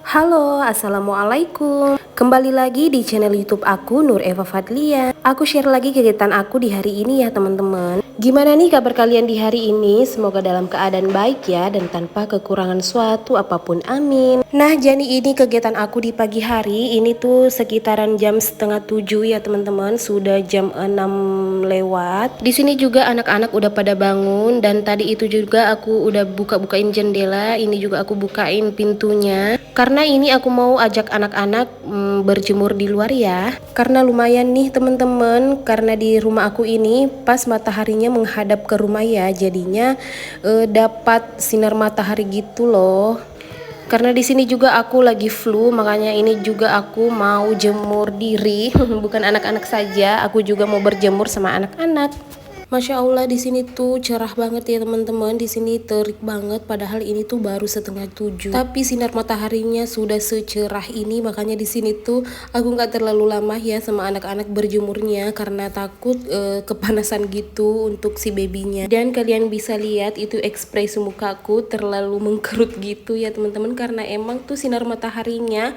Halo, assalamualaikum. Kembali lagi di channel YouTube aku Nur Eva Fadlia. Aku share lagi kegiatan aku di hari ini ya teman-teman. Gimana nih kabar kalian di hari ini? Semoga dalam keadaan baik ya dan tanpa kekurangan suatu apapun, amin. Nah, jadi ini kegiatan aku di pagi hari. Ini tuh sekitaran jam setengah 7 ya teman-teman. Sudah jam 6 lewat. Di sini juga anak-anak udah pada bangun dan tadi itu juga aku udah buka-bukain jendela. Ini juga aku bukain pintunya. Karena ini aku mau ajak anak-anak berjemur di luar ya. Karena lumayan nih teman-teman, karena di rumah aku ini pas mataharinya menghadap ke rumah ya, jadinya dapat sinar matahari gitu loh. Karena di sini juga aku lagi flu, makanya ini juga aku mau jemur diri, bukan anak-anak saja, aku juga mau berjemur sama anak-anak. Masya Allah di sini tuh cerah banget ya teman-teman. Di sini terik banget. Padahal ini tuh baru setengah 7. Tapi sinar mataharinya sudah secerah ini. Makanya di sini tuh aku nggak terlalu lama ya sama anak-anak berjemurnya karena takut kepanasan gitu untuk si babynya. Dan kalian bisa lihat itu ekspresi mukaku terlalu mengkerut gitu ya teman-teman karena emang tuh sinar mataharinya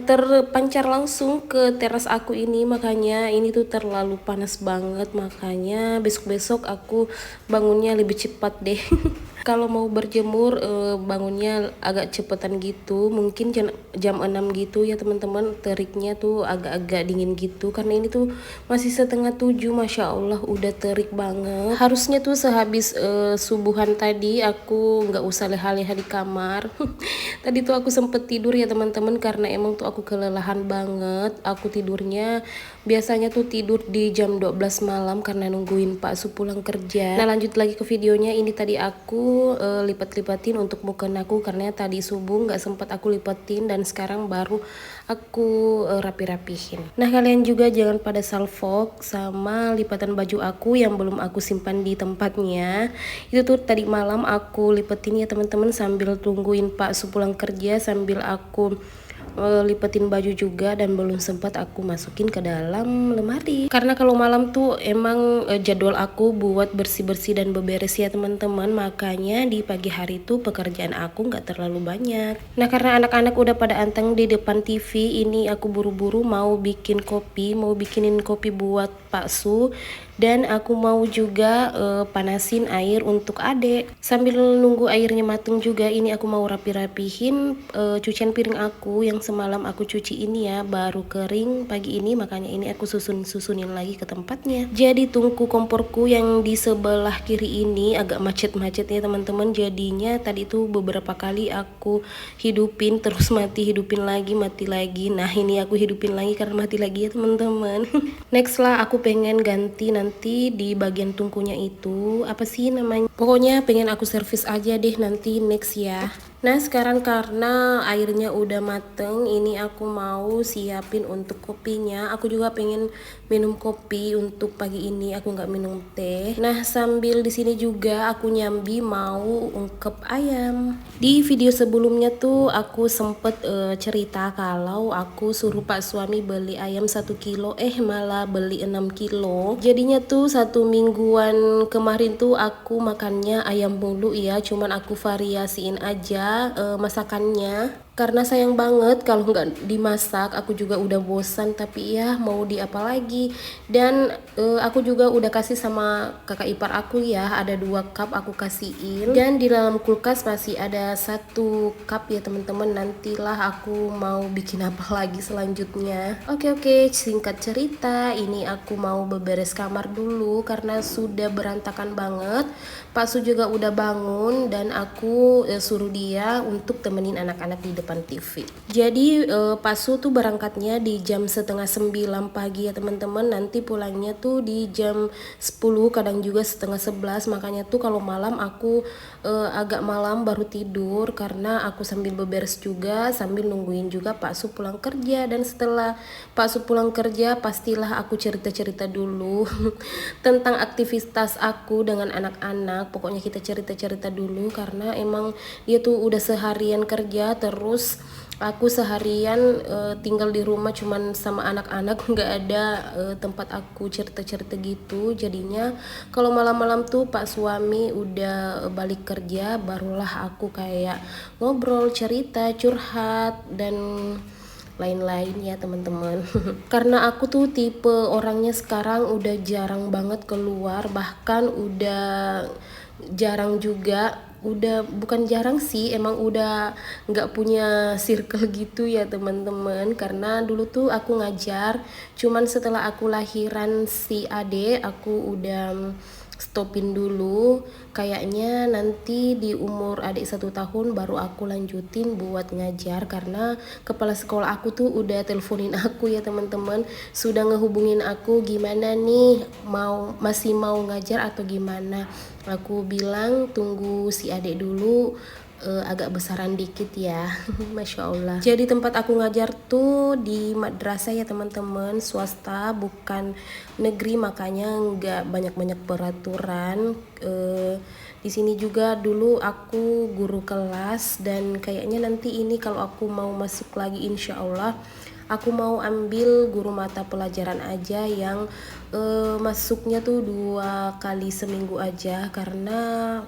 terpancar langsung ke teras aku ini, makanya ini tuh terlalu panas banget, makanya besok-besok aku bangunnya lebih cepat deh. Kalau mau berjemur bangunnya agak cepetan gitu, mungkin jam 6 gitu ya teman-teman. Teriknya tuh agak-agak dingin gitu karena ini tuh masih setengah 7. Masya Allah udah terik banget. Harusnya tuh sehabis subuhan tadi aku nggak usah leha-leha di kamar. Tadi tuh aku sempet tidur ya teman-teman karena emang tuh aku kelelahan banget. Aku tidurnya biasanya tuh tidur di jam 12 malam karena nungguin Pak Su pulang kerja. Nah, lanjut lagi ke videonya. Ini tadi aku lipat-lipatin untuk mukena aku karena tadi subuh nggak sempat aku lipatin dan sekarang baru aku rapi-rapihin. Nah, kalian juga jangan pada salfok sama lipatan baju aku yang belum aku simpan di tempatnya. Itu tuh tadi malam aku lipetin ya teman-teman sambil tungguin Pak Su pulang kerja, sambil aku lipetin baju juga dan belum sempat aku masukin ke dalam lemari karena kalau malam tuh emang jadwal aku buat bersih-bersih dan beberes ya teman-teman, makanya di pagi hari tuh pekerjaan aku nggak terlalu banyak. Nah, karena anak-anak udah pada anteng di depan TV, ini aku buru-buru mau bikin kopi, mau bikinin kopi buat Pak Su dan aku mau juga panasin air untuk adek. Sambil nunggu airnya mateng juga ini aku mau rapi-rapihin cucian piring aku yang semalam aku cuci ini ya, baru kering pagi ini, makanya ini aku susunin lagi ke tempatnya. Jadi tungku komporku yang di sebelah kiri ini agak macet-macet ya teman-teman, jadinya tadi tuh beberapa kali aku hidupin terus mati, hidupin lagi, mati lagi. Nah, ini aku hidupin lagi karena mati lagi ya teman-teman. Next lah aku pengen ganti nanti di bagian tungkunya itu apa sih namanya, pokoknya pengen aku servis aja deh nanti next ya. Nah, sekarang karena airnya udah mateng, ini aku mau siapin untuk kopinya. Aku juga pengen minum kopi untuk pagi ini, aku nggak minum teh. Nah, sambil di sini juga aku nyambi mau ungkep ayam. Di video sebelumnya tuh aku sempet cerita kalau aku suruh Pak suami beli ayam 1 kilo, malah beli 6 kilo. Jadinya tuh 1 mingguan kemarin tuh aku makannya ayam mulu ya, cuman aku variasiin aja masakannya karena sayang banget kalau nggak dimasak. Aku juga udah bosan, tapi ya mau di apa lagi. Dan aku juga udah kasih sama kakak ipar aku ya, ada 2 cup aku kasihin, dan di dalam kulkas masih ada 1 cup ya teman-teman. Nantilah aku mau bikin apa lagi selanjutnya. Oke, singkat cerita ini aku mau beberes kamar dulu karena sudah berantakan banget. Pak Su juga udah bangun dan aku suruh dia untuk temenin anak-anak di depan TV. Jadi Pak Su tuh berangkatnya di jam setengah 9 pagi ya teman-teman. Nanti pulangnya tuh di jam 10, kadang juga setengah 11. Makanya tuh kalau malam aku agak malam baru tidur karena aku sambil beberes juga, sambil nungguin juga Pak Su pulang kerja. Dan setelah Pak Su pulang kerja pastilah aku cerita-cerita dulu tentang aktivitas aku dengan anak-anak. Pokoknya kita cerita-cerita dulu karena emang dia tuh udah seharian kerja terus Aku seharian tinggal di rumah cuman sama anak-anak, nggak ada tempat aku cerita-cerita gitu. Jadinya kalau malam-malam tuh Pak suami udah balik kerja, barulah aku kayak ngobrol, cerita, curhat, dan lain-lain ya teman-teman. Karena aku tuh tipe orangnya sekarang udah jarang banget keluar, bahkan udah jarang juga, udah bukan jarang sih, emang udah nggak punya circle gitu ya teman-teman. Karena dulu tuh aku ngajar, cuman setelah aku lahiran si ade aku udah stopin dulu. Kayaknya nanti di umur adik 1 tahun baru aku lanjutin buat ngajar, karena kepala sekolah aku tuh udah teleponin aku ya teman-teman, sudah ngehubungin aku gimana nih, masih mau ngajar atau gimana. Aku bilang tunggu si adik dulu, agak besaran dikit ya. Masya Allah. Jadi tempat aku ngajar tuh di madrasah ya teman-teman, swasta bukan negeri, makanya nggak banyak-banyak peraturan. Di sini juga dulu aku guru kelas, dan kayaknya nanti ini kalau aku mau masuk lagi insya Allah aku mau ambil guru mata pelajaran aja yang masuknya tuh 2 kali seminggu aja, karena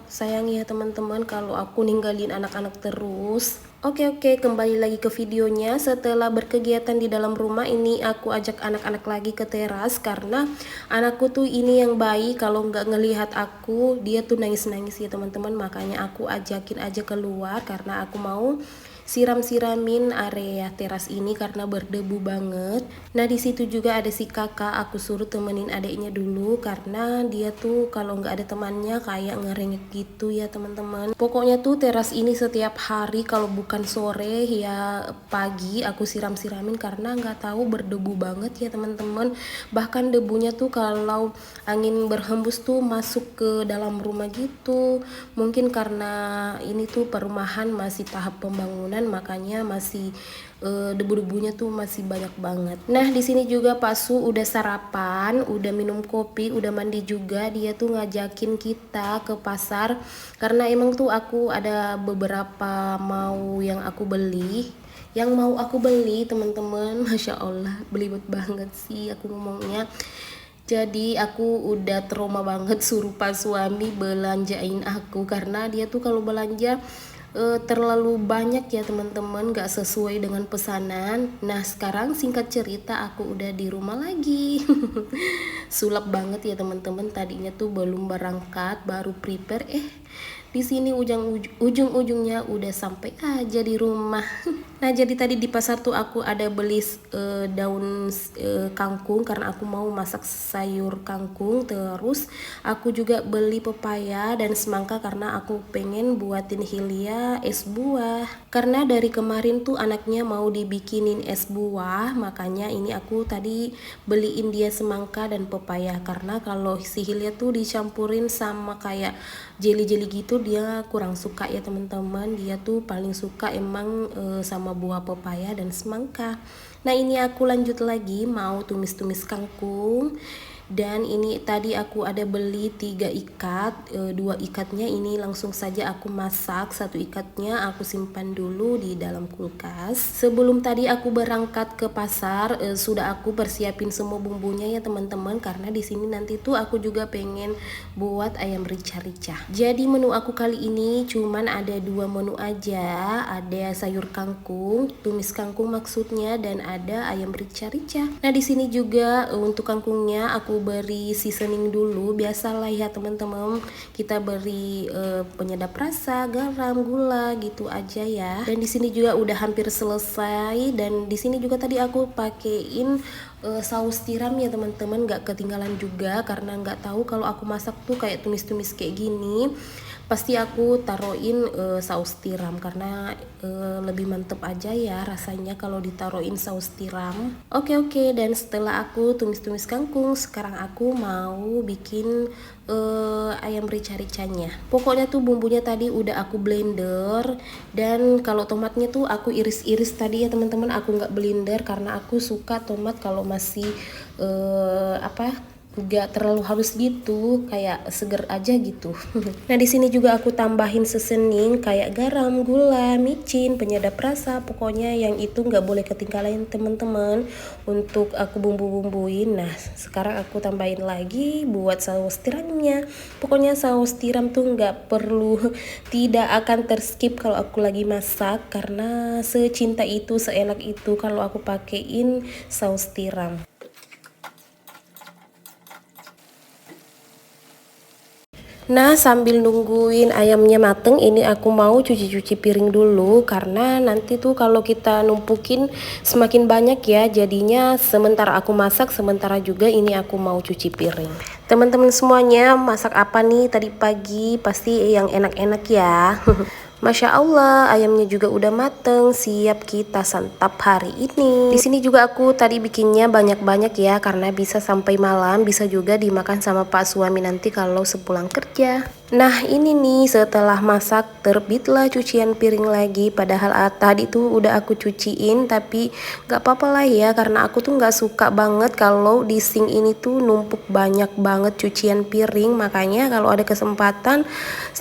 sayang ya teman-teman kalau aku ninggalin anak-anak terus. Oke, kembali lagi ke videonya. Setelah berkegiatan di dalam rumah ini, aku ajak anak-anak lagi ke teras, karena anakku tuh ini yang bayi, kalau nggak ngelihat aku dia tuh nangis-nangis ya teman-teman. Makanya aku ajakin aja keluar, karena aku mau siram-siramin area teras ini karena berdebu banget. Nah di situ juga ada si kakak, aku suruh temenin adiknya dulu karena dia tuh kalau nggak ada temannya kayak ngerengek gitu ya teman-teman. Pokoknya tuh teras ini setiap hari kalau bukan sore ya pagi aku siram-siramin, karena nggak tahu berdebu banget ya teman-teman. Bahkan debunya tuh kalau angin berhembus tuh masuk ke dalam rumah gitu. Mungkin karena ini tuh perumahan masih tahap pembangunan, makanya masih debu-debunya tuh masih banyak banget. Nah di sini juga Pak Su udah sarapan, udah minum kopi, udah mandi juga. Dia tuh ngajakin kita ke pasar karena emang tuh aku ada beberapa yang aku beli teman-teman. Masya Allah belibet banget sih aku ngomongnya. Jadi aku udah trauma banget suruh Pak suami belanjain aku, karena dia tuh kalau belanja terlalu banyak ya teman-teman, gak sesuai dengan pesanan. Nah sekarang singkat cerita aku udah di rumah lagi. Sulap banget ya teman-teman, tadinya tuh belum berangkat, baru prepare, di sini ujung-ujungnya udah sampai aja di rumah. Nah jadi tadi di pasar tuh aku ada beli daun kangkung karena aku mau masak sayur kangkung. Terus aku juga beli pepaya dan semangka karena aku pengen buatin Hilya es buah. Karena dari kemarin tuh anaknya mau dibikinin es buah, makanya ini aku tadi beliin dia semangka dan pepaya. Karena kalau si Hilya tuh dicampurin sama kayak jelly-jelly gitu dia kurang suka ya teman-teman. Dia tuh paling suka emang sama buah pepaya dan semangka. Nah ini aku lanjut lagi mau tumis-tumis kangkung. Dan ini tadi aku ada beli 3 ikat, 2 ikatnya ini langsung saja aku masak, 1 ikatnya aku simpan dulu di dalam kulkas. Sebelum tadi aku berangkat ke pasar, sudah aku persiapin semua bumbunya ya teman-teman, karena di sini nanti tuh aku juga pengen buat ayam rica-rica. Jadi menu aku kali ini cuman ada 2 menu aja, ada sayur kangkung, tumis kangkung maksudnya, dan ada ayam rica-rica. Nah di sini juga untuk kangkungnya aku beri seasoning dulu, biasalah ya teman-teman, kita beri penyedap rasa, garam, gula gitu aja ya. Dan di sini juga udah hampir selesai, dan di sini juga tadi aku pakein saus tiram ya teman-teman, nggak ketinggalan juga karena nggak tahu kalau aku masak tuh kayak tumis-tumis kayak gini pasti aku taruhin saus tiram, karena lebih mantep aja ya rasanya kalau ditaruhin saus tiram. Oke, dan setelah aku tumis-tumis kangkung, sekarang aku mau bikin ayam rica-ricanya. Pokoknya tuh bumbunya tadi udah aku blender, dan kalau tomatnya tuh aku iris-iris tadi ya teman-teman, aku nggak blender karena aku suka tomat kalau masih Gak terlalu halus gitu, kayak seger aja gitu. Nah, di sini juga aku tambahin seasoning kayak garam, gula, micin, penyedap rasa, pokoknya yang itu nggak boleh ketinggalan teman-teman untuk aku bumbu-bumbuin. Nah, sekarang aku tambahin lagi buat saus tiramnya. Pokoknya saus tiram tuh nggak perlu, tidak akan terskip kalau aku lagi masak karena secinta itu, seenak itu kalau aku pakein saus tiram. Nah, sambil nungguin ayamnya mateng, ini aku mau cuci-cuci piring dulu karena nanti tuh kalau kita numpukin semakin banyak ya, jadinya sementara aku masak, sementara juga ini aku mau cuci piring. Teman-teman semuanya, masak apa nih tadi pagi? Pasti yang enak-enak ya. Masya Allah, ayamnya juga udah mateng, siap kita santap hari ini. Di sini juga aku tadi bikinnya banyak-banyak ya, karena bisa sampai malam, bisa juga dimakan sama Pak suami nanti kalau sepulang kerja. Nah, ini nih setelah masak terbitlah cucian piring lagi. Padahal tadi tuh udah aku cuciin, tapi gak apa-apa lah ya, karena aku tuh gak suka banget kalau di sink ini tuh numpuk banyak banget cucian piring. Makanya kalau ada kesempatan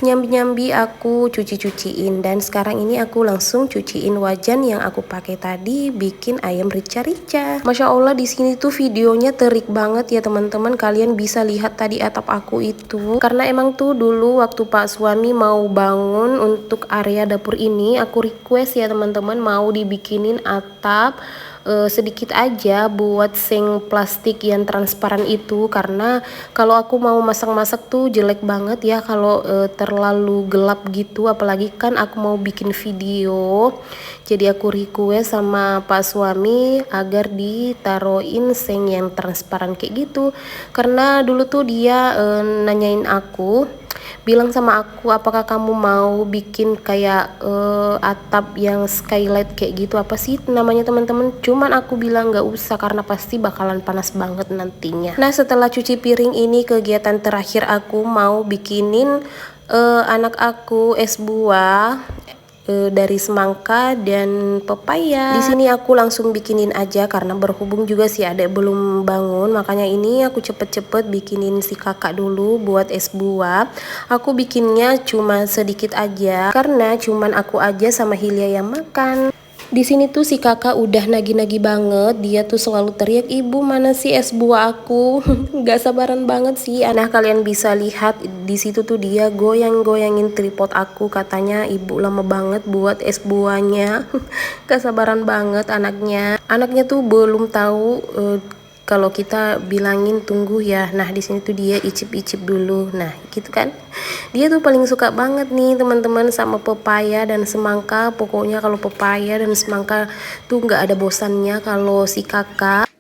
nyambi-nyambi aku cuci-cuciin. Dan sekarang ini aku langsung cuciin wajan yang aku pakai tadi bikin ayam rica-rica. Masya Allah, di sini tuh videonya terik banget ya teman-teman. Kalian bisa lihat tadi atap aku itu, karena emang tuh dulu waktu Pak suami mau bangun untuk area dapur ini, aku request ya teman-teman mau dibikinin atap sedikit aja buat sink plastik yang transparan itu, karena kalau aku mau masak-masak tuh jelek banget ya kalau terlalu gelap gitu, apalagi kan aku mau bikin video. Jadi aku request sama Pak suami agar ditaruhin sink yang transparan kayak gitu, karena dulu tuh dia nanyain aku, bilang sama aku, apakah kamu mau bikin kayak atap yang skylight kayak gitu, apa sih namanya teman-teman. Cuman aku bilang nggak usah karena pasti bakalan panas banget nantinya. Nah, setelah cuci piring ini, kegiatan terakhir aku mau bikinin anak aku es buah dari semangka dan pepaya. Di sini aku langsung bikinin aja karena berhubung juga si adek belum bangun, makanya ini aku cepet-cepet bikinin si kakak dulu buat es buah. Aku bikinnya cuma sedikit aja karena cuman aku aja sama Hilya yang makan. Di sini tuh si kakak udah nagih-nagih banget, dia tuh selalu teriak, ibu mana sih es buah aku. Gak sabaran banget sih. Nah, kalian bisa lihat di situ tuh dia goyang-goyangin tripod aku, katanya ibu lama banget buat es buahnya. Gak sabaran banget anaknya tuh belum tahu kalau kita bilangin tunggu ya. Nah, di sini tuh dia icip-icip dulu. Nah, gitu kan. Dia tuh paling suka banget nih teman-teman sama pepaya dan semangka. Pokoknya kalau pepaya dan semangka tuh nggak ada bosannya kalau si kakak.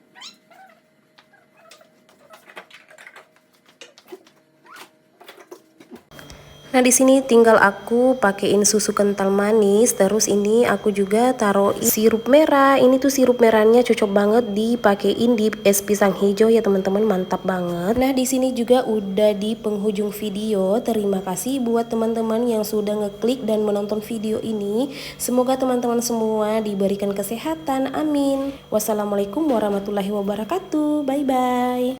Nah, di sini tinggal aku pakein susu kental manis, terus ini aku juga taruh sirup merah. Ini tuh sirup merahnya cocok banget dipakein di es pisang hijau ya teman-teman, mantap banget. Nah, di sini juga udah di penghujung video. Terima kasih buat teman-teman yang sudah ngeklik dan menonton video ini. Semoga teman-teman semua diberikan kesehatan, amin. Wassalamualaikum warahmatullahi wabarakatuh. Bye bye.